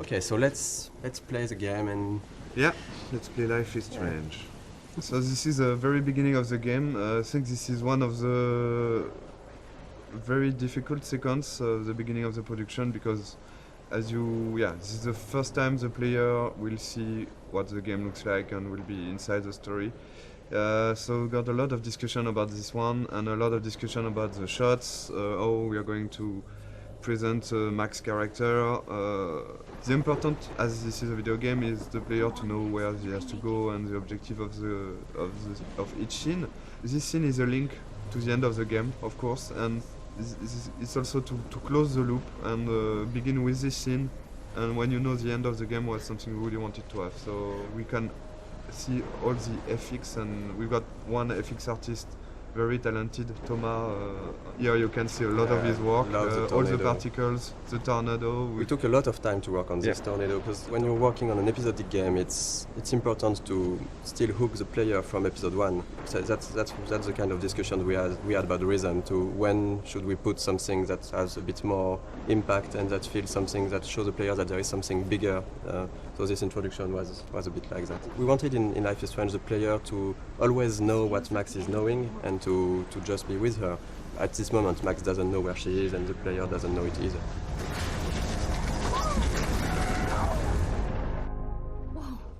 Okay, so let's play the game and Yeah, let's play Life is Strange. So this is the very beginning of the game. I think this is one of the very difficult sequence of the beginning of the production because this is the first time the player will see what the game looks like and will be inside the story. So we got a lot of discussion about this one and a lot of discussion about the shots, how we are going to present Mac's character. The important, as this is a video game, is the player to know where he has to go and the objective of each scene. This scene is a link to the end of the game, of course, and it's also to close the loop and begin with this scene. And when you know the end of the game was something we really wanted to have, so we can see all the FX, and we've got one FX artist, very talented, Thomas. Here you can see a lot of his work, all the particles, the tornado. we took a lot of time to work on this tornado because when you're working on an episodic game, it's important to still hook the player from episode one. So that's the kind of discussion we had about the rhythm, to when should we put something that has a bit more impact and that feels something that shows the player that there is something bigger. So this introduction was a bit like that. We wanted in Life is Strange the player to always know what Max is knowing and to just be with her. At this moment, Max doesn't know where she is and the player doesn't know it either.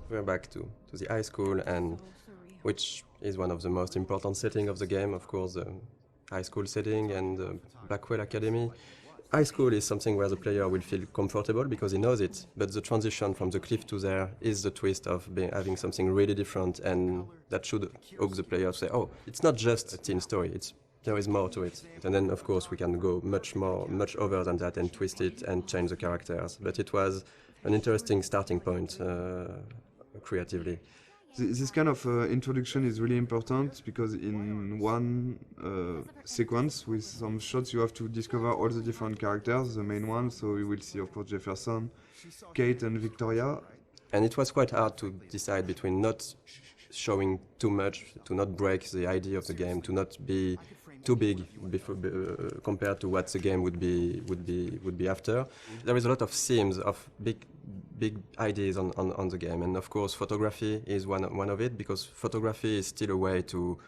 We're back to the high school, and which is one of the most important settings of the game, of course, the high school setting and the Blackwell Academy. High school is something where the player will feel comfortable because he knows it, but the transition from the cliff to there is the twist of having something really different, and that should hook the player to say, oh, it's not just a teen story, there is more to it. And then, of course, we can go much over than that and twist it and change the characters. But it was an interesting starting point creatively. This kind of introduction is really important because in one sequence with some shots you have to discover all the different characters, the main ones, so you will see of course Jefferson, Kate and Victoria. And it was quite hard to decide between not showing too much, to not break the idea of the game, to not be too big compared to what the game would be after. There is a lot of themes of big ideas on the game, and of course photography is one of it, because photography is still a way to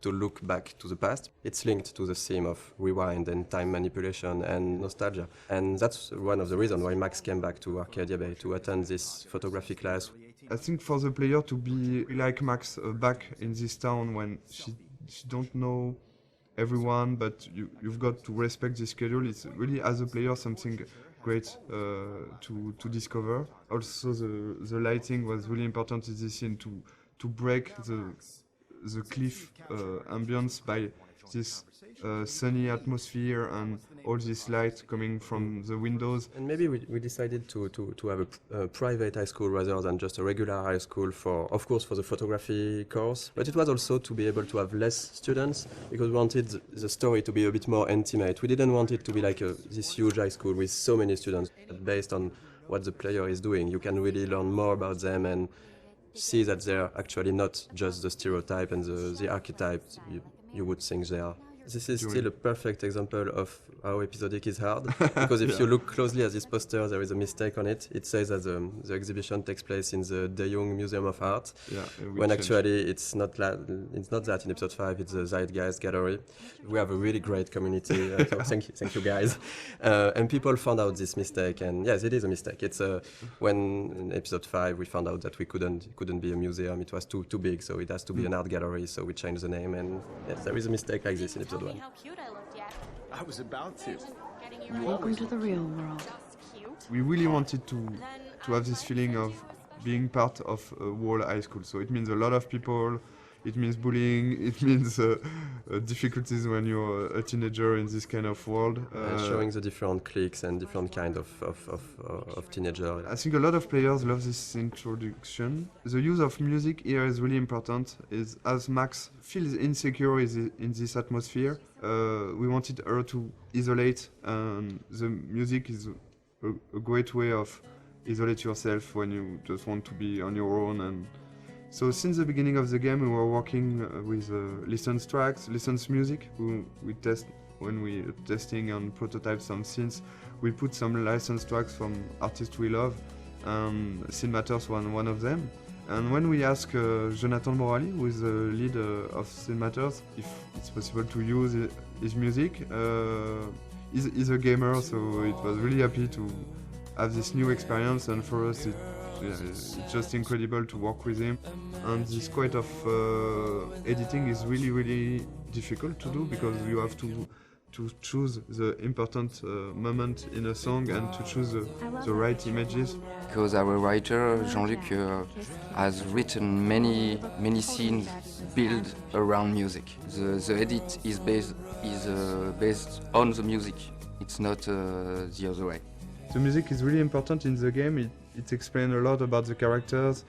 look back to the past. It's linked to the theme of rewind and time manipulation and nostalgia, and that's one of the reasons why Max came back to Arcadia Bay to attend this photography class. I think for the player to be like Max back in this town when she don't know everyone, but you've got to respect the schedule. It's really, as a player, something great to discover. Also, the lighting was really important in this scene to break the cliff ambience by this sunny atmosphere and all this light coming from the windows. And maybe we decided to have a private high school rather than just a regular high school for the photography course. But it was also to be able to have less students because we wanted the story to be a bit more intimate. We didn't want it to be like this huge high school with so many students. But based on what the player is doing, you can really learn more about them and see that they're actually not just the stereotype and the archetype you would think they are. This is still a perfect example of how episodic is hard, because if you look closely at this poster, there is a mistake on it. It says that the exhibition takes place in the De Young Museum of Art, when actually it's not that. In episode 5, it's the Zeitgeist Gallery. We have a really great community, so thank you guys. And people found out this mistake, and yes, it is a mistake. It's when in episode 5 we found out that we couldn't be a museum. It was too big, so it has to be an art gallery. So we changed the name, and yes, there is a mistake like this in episode 1. How cute I looked yet. I was about to. Welcome to the real world. We really wanted to have this feeling of being part of a whole high school. So it means a lot of people, it means bullying, it means difficulties when you're a teenager in this kind of world. Showing the different cliques and different kind of teenager. I think a lot of players love this introduction. The use of music here is really important. Is as Max feels insecure in this atmosphere, we wanted her to isolate, and the music is a great way of isolate yourself when you just want to be on your own. And so since the beginning of the game, we were working with licensed tracks, licensed music. We test when we testing and prototype some scenes. We put some licensed tracks from artists we love. and Sin Matters one of them. And when we ask Jonathan Morali, who is the lead of Sin Matters, if it's possible to use his music, he's a gamer, so it was really happy to have this new experience, and for us it's just incredible to work with him. And this kind of editing is really difficult to do, because you have to choose the important moment in a song and to choose the right images. Because our writer Jean-Luc has written many scenes built around music. The edit is based on the music. It's not the other way. The music is really important in the game. It explains a lot about the characters,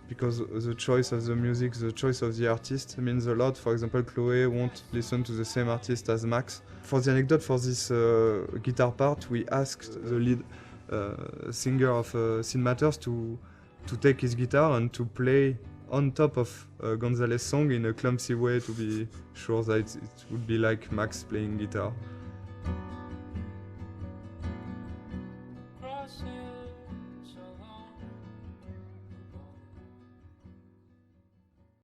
because the choice of the music, the choice of the artist means a lot. For example, Chloe won't listen to the same artist as Max. For the anecdote, for this guitar part, we asked the lead singer of Sin Matters to take his guitar and to play on top of Gonzalez's song in a clumsy way, to be sure that it would be like Max playing guitar.